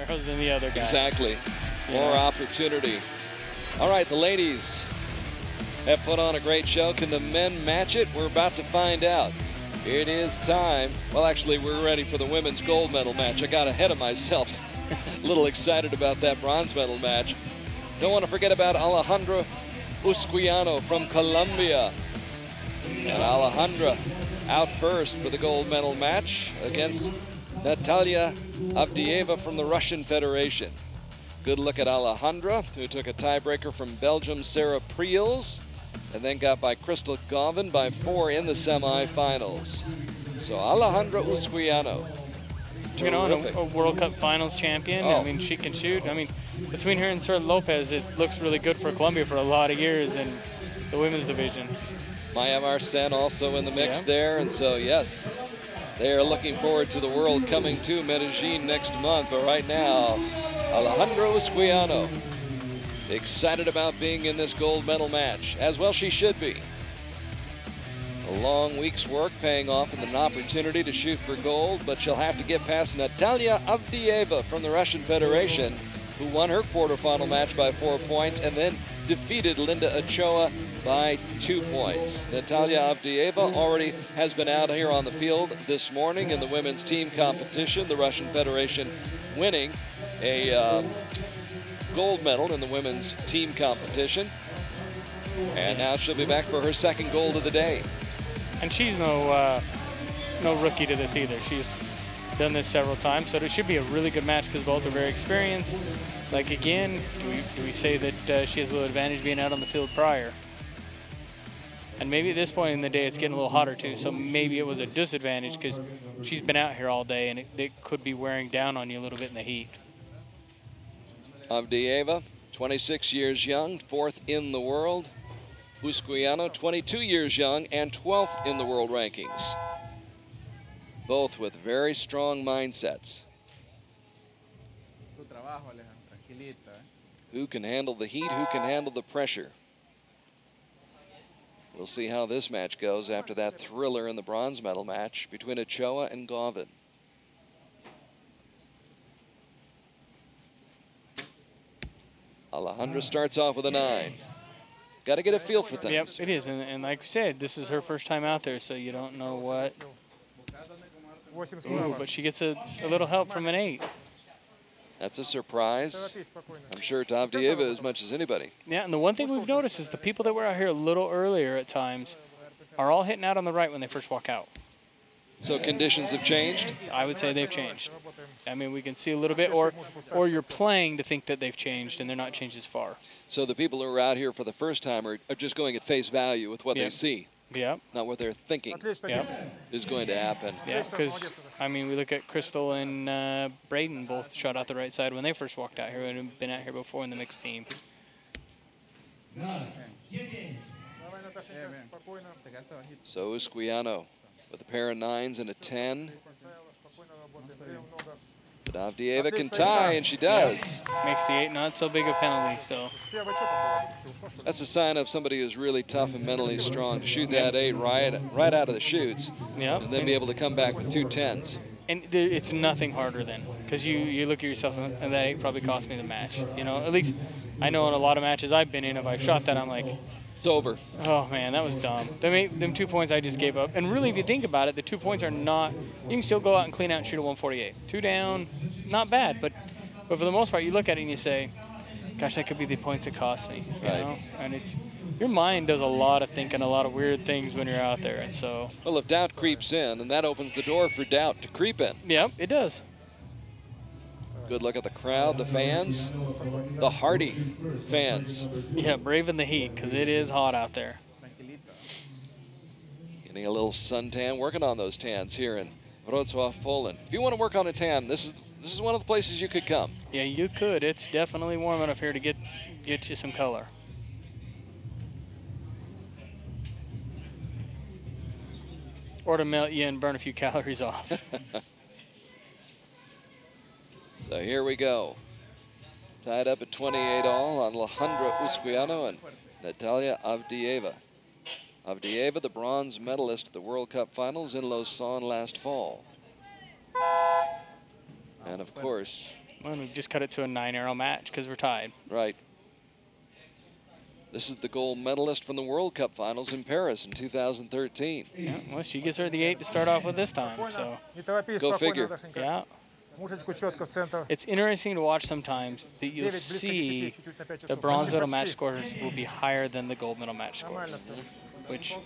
arrows than the other guy. Exactly. More opportunity. All right, the ladies have put on a great show. Can the men match it? We're about to find out. It is time. Well, actually, we're ready for the women's gold medal match. I got ahead of myself. A little excited about that bronze medal match. Don't want to forget about Alexandra Usquiano from Colombia. And Alexandra out first for the gold medal match against Natalia Avdeeva from the Russian Federation. Good look at Alexandra, who took a tiebreaker from Belgium's Sarah Priels, and then got by Crystal Govin by 4 in the semifinals. So Alexandra Usquiano. You know, a World Cup finals champion. I mean, she can shoot. I mean, between her and Sir Lopez, it looks really good for Colombia for a lot of years in the women's division. Maya Marcen also in the mix there, and so yes, they are looking forward to the World coming to Medellin next month. But right now, Alexandra Usquiano excited about being in this gold medal match, as well she should be. A long week's work paying off in an opportunity to shoot for gold, but she'll have to get past Natalia Avdeeva from the Russian Federation, who won her quarterfinal match by 4 points and then defeated Linda Ochoa by 2 points. Natalia Avdeeva already has been out here on the field this morning in the women's team competition, the Russian Federation winning a gold medal in the women's team competition. And now she'll be back for her second gold of the day. And she's no rookie to this either. She's done this several times, so it should be a really good match because both are very experienced. Like again, do we say that she has a little advantage being out on the field prior? And maybe at this point in the day, it's getting a little hotter too, so maybe it was a disadvantage because she's been out here all day and it could be wearing down on you a little bit in the heat. Avdeeva, 26 years young, 4th in the world. Usquiano, 22 years young and 12th in the world rankings. Both with very strong mindsets. Who can handle the heat? Who can handle the pressure? We'll see how this match goes after that thriller in the bronze medal match between Ochoa and Govin. Alexandra starts off with a 9. Got to get a feel for things. Yep, it is. And like we said, this is her first time out there, so you don't know what. Ooh, but she gets a little help from an 8. That's a surprise. I'm sure to Avdeeva as much as anybody. Yeah, and the one thing we've noticed is the people that were out here a little earlier at times are all hitting out on the right when they first walk out. So conditions have changed? I would say they've changed. I mean, we can see a little bit, or you're playing to think that they've changed, and they're not changed as far. So the people who are out here for the first time are just going at face value with what they see. Yeah. Not what they're thinking is going to happen. Yeah, because, I mean, we look at Crystal and Braden both shot out the right side when they first walked out here and had been out here before in the mixed team. So Usquiano with a pair of 9s and a 10. But Avdeeva can tie, and she does. Makes the 8 not so big a penalty, so. That's a sign of somebody who's really tough and mentally strong to shoot that 8 right out of the chutes, and then be able to come back with 2 10s. And it's nothing harder then, because you look at yourself and that 8 probably cost me the match. You know, at least I know in a lot of matches I've been in, if I've shot that, I'm like, it's over. Oh man, that was dumb. Them 2 points I just gave up. And really, if you think about it, the 2 points are not. You can still go out and clean out and shoot a 148. 2 down, not bad. But for the most part, you look at it and you say, "Gosh, that could be the points that cost me." You know? And it's your mind does a lot of thinking, a lot of weird things when you're out there, and so. Well, if doubt creeps in, and that opens the door for doubt to creep in. Yep, it does. Good look at the crowd, the fans, the hardy fans. Yeah, braving the heat because it is hot out there. Getting a little suntan, working on those tans here in Wroclaw, Poland. If you want to work on a tan, this is one of the places you could come. Yeah, you could. It's definitely warm enough here to get you some color. Or to melt you and burn a few calories off. So here we go. Tied up at 28 all on Alexandra Usquiano and Natalia Avdeeva. Avdeeva, the bronze medalist at the World Cup finals in Lausanne last fall. And of course, Well, we've just cut it to a 9-arrow match because we're tied. Right. This is the gold medalist from the World Cup finals in Paris in 2013. Yeah, well, she gives her the 8 to start off with this time, so. Go figure. Yeah. It's interesting to watch sometimes that you'll see the bronze medal match scores will be higher than the gold medal match scores, which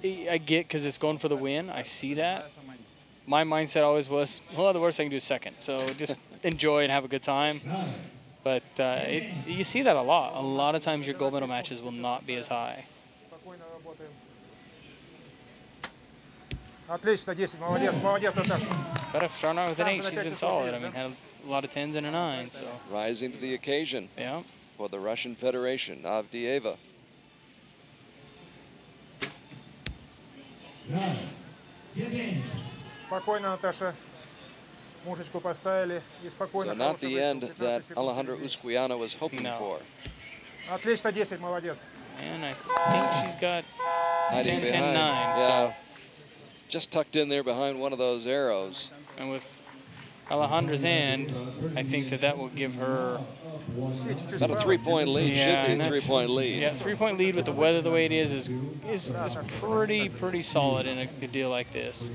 I get because it's going for the win. I see that. My mindset always was, well, the worst I can do is second, so just enjoy and have a good time. But you see that a lot. A lot of times your gold medal matches will not be as high. Отлично, 10, молодец, молодец, Наташа. But starting out with an 8, she's been solid. I mean, had a lot of 10s and a 9, so. Rising to the occasion. Yeah. For the Russian Federation, Avdeeva. Спокойно, Наташа. Мушечку поставили и спокойно. So not the end that Alexandra Usquiano was hoping for. Отлично, 10, молодец. And I think she's got 10, 10, 9. Yeah. So. Just tucked in there behind one of those arrows. And with Alejandra's end, I think that will give her about a 3-point lead. Yeah, should be a 3-point lead. Yeah, 3-point lead with the weather the way it is pretty solid in a deal like this.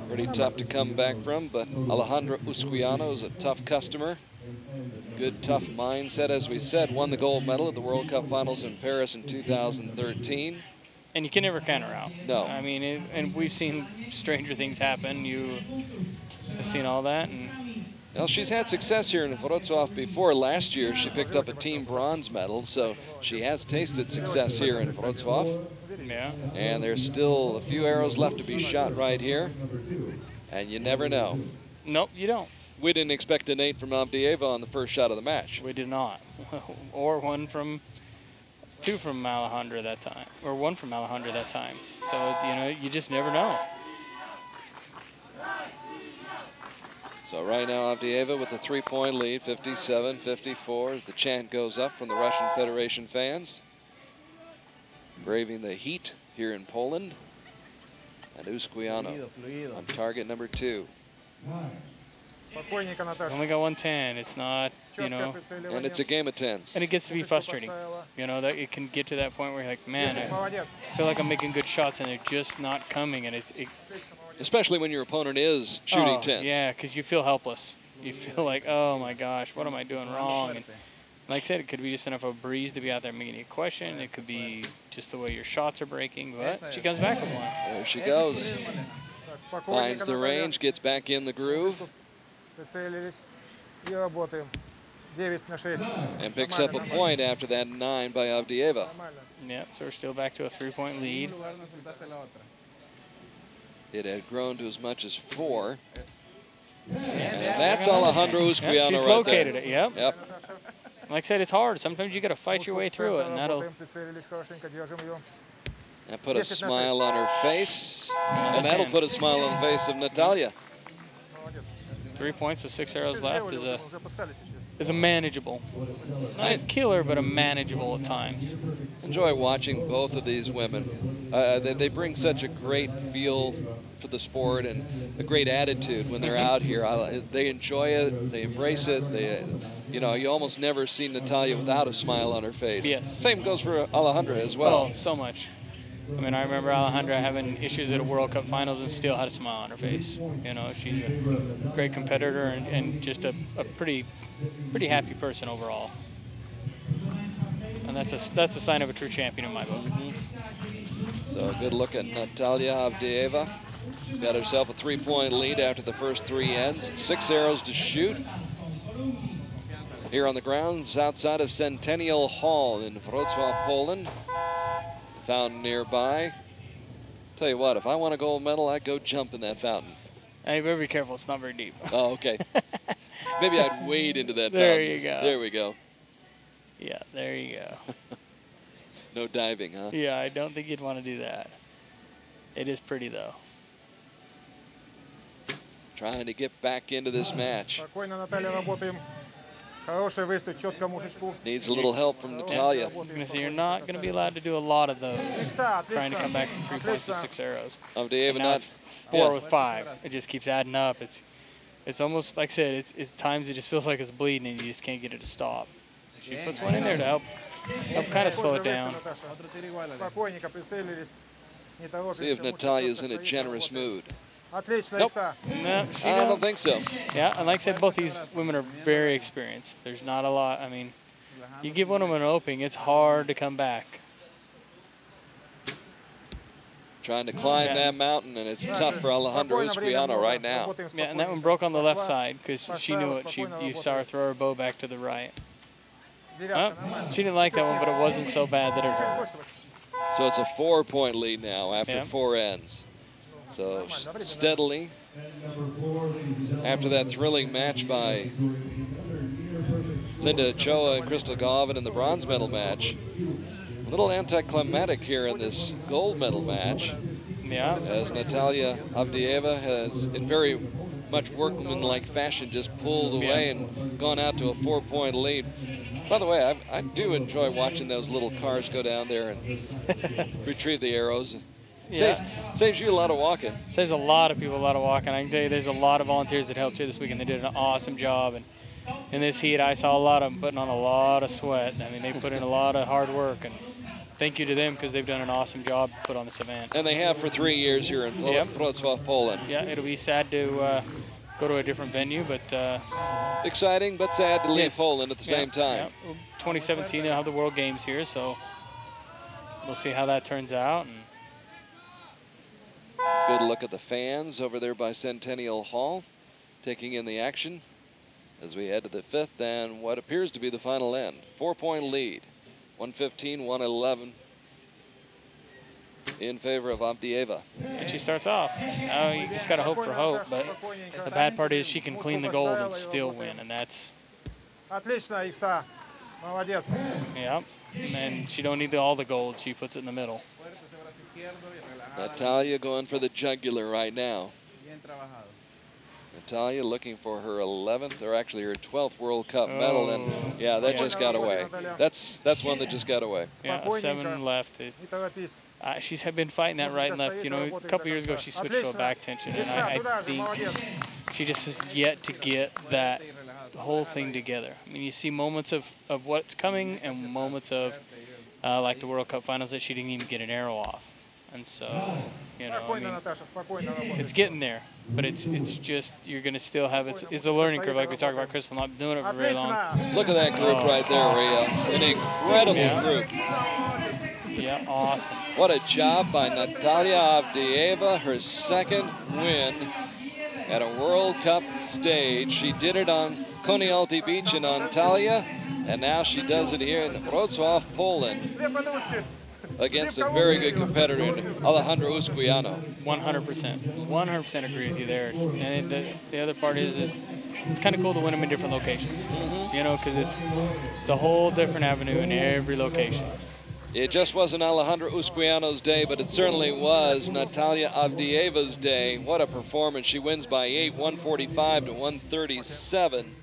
Pretty tough to come back from, but Alexandra Usquiano is a tough customer. Good, tough mindset, as we said. Won the gold medal at the World Cup finals in Paris in 2013. And you can never count her out. No. I mean, and we've seen stranger things happen. You've seen all that. And well, she's had success here in Wroclaw before. Last year, she picked up a team bronze medal, so she has tasted success here in Wroclaw. Yeah. And there's still a few arrows left to be shot right here, and you never know. Nope, you don't. We didn't expect an 8 from Avdeeva on the first shot of the match. We did not. Or 2 from Alexandra that time, or 1 from Alexandra that time. So, you know, you just never know. So right now, Avdeeva with a 3-point lead, 57-54, as the chant goes up from the Russian Federation fans. Braving the heat here in Poland. And Usquiano on target number 2. Only got 110. It's not, you know. And it's a game of 10s. And it gets to be frustrating. You know, that it can get to that point where you're like, man, I feel like I'm making good shots and they're just not coming. And especially when your opponent is shooting 10s. Yeah, because you feel helpless. You feel like, oh my gosh, what am I doing wrong? And like I said, it could be just enough of a breeze to be out there making a question. It could be just the way your shots are breaking. But she comes back with one. There she goes. Finds the range, gets back in the groove. And picks up a point after that 9 by Avdeeva. Yeah, so we're still back to a 3-point lead. It had grown to as much as 4. And that's Alexandra Usquiano right there. She's located it, yep. Yep. Like I said, it's hard. Sometimes you got to fight your way through it, and that'll... That put a smile on her face, and that'll put a smile on the face of Natalia. 3 points with 6 arrows left is a manageable. Not a killer, but a manageable at times. Enjoy watching both of these women. They bring such a great feel for the sport and a great attitude when they're out here. They enjoy it. They embrace it. You know, you almost never see Natalia without a smile on her face. Yes. Same goes for Alexandra as well. Oh, so much. I mean, I remember Alexandra having issues at a World Cup finals and still had a smile on her face. You know, she's a great competitor and just a pretty happy person overall. And that's a sign of a true champion in my book. So a good look at Natalia Avdeeva. Got herself a 3-point lead after the first 3 ends. 6 arrows to shoot. Here on the grounds outside of Centennial Hall in Wrocław, Poland. Fountain nearby. Tell you what, if I want a gold medal, I'd go jump in that fountain. Hey, better be careful. It's not very deep. Oh, okay. Maybe I'd wade into that there fountain. You go. There we go. Yeah, there you go. No diving, huh? Yeah, I don't think you'd want to do that. It is pretty, though. Trying to get back into this match. Needs a little help from Natalia. I was going to say, you're not going to be allowed to do a lot of those. Trying to come back from 3 points to 6 arrows. Avdeeva not 4 with 5. It just keeps adding up. It's almost, like I said, it's at times it just feels like it's bleeding and you just can't get it to stop. She puts one in there to help kind of slow it down. See if Natalia's in a generous mood. Nope. No, I don't think so. Yeah, and like I said, both these women are very experienced. There's not a lot. I mean, you give one of them an opening, it's hard to come back. Trying to climb that mountain, and it's tough for Alexandra Usquiano right now. Yeah, and that one broke on the left side because she knew it. You saw her throw her bow back to the right. She didn't like that one, but it wasn't so bad that it hurt. So it's a 4-point lead now after 4 ends. So steadily, after that thrilling match by Linda Ochoa and Crystal Galvin in the bronze medal match, a little anticlimactic here in this gold medal match. Yeah. As Natalia Avdeeva has, in very much workmanlike fashion, just pulled away and gone out to a 4-point lead. By the way, I do enjoy watching those little cars go down there and retrieve the arrows. Saves you a lot of walking. Saves a lot of people a lot of walking. I can tell you there's a lot of volunteers that helped here this week, and they did an awesome job. And in this heat, I saw a lot of them putting on a lot of sweat. I mean, they put in a lot of hard work, and thank you to them because they've done an awesome job put on this event. And they have for 3 years here in Wroclaw, Poland. Yeah, it'll be sad to go to a different venue, but exciting, but sad to leave Poland at the same time. Yeah. 2017, they'll have the World Games here, so we'll see how that turns out. And good look at the fans over there by Centennial Hall, taking in the action as we head to the 5th and what appears to be the final end. 4-point lead, 115-111 in favor of Avdeeva. And she starts off. You just got to hope for hope, but the bad part is she can clean the gold and still win, and that's... Yeah, and she don't need all the gold. She puts it in the middle. Natalia going for the jugular right now. Natalia looking for her 11th, or actually her 12th World Cup medal, and yeah, that just got away. That's one that just got away. Yeah, 7 left. She's been fighting that right and left. You know, a couple years ago she switched to a back tension, and I think she just has yet to get that whole thing together. I mean, you see moments of what's coming and moments of like the World Cup finals that she didn't even get an arrow off. And so, you know, I mean, it's getting there, but it's just, you're going to still have, it's a learning curve like we talked about, Crystal, not doing it for very long. Look at that group right there, Rhea. An incredible group. Yeah, awesome. What a job by Natalia Avdeeva, her 2nd win at a World Cup stage. She did it on Konialty Beach in Antalya, and now she does it here in Wroclaw, Poland, against a very good competitor, Alexandra Usquiano. 100%. 100% agree with you there. And the other part is it's kind of cool to win them in different locations. You know, because it's a whole different avenue in every location. It just wasn't Alexandra Usquiano's day, but it certainly was Natalia Avdeeva's day. What a performance. She wins by 8, 145 to 137.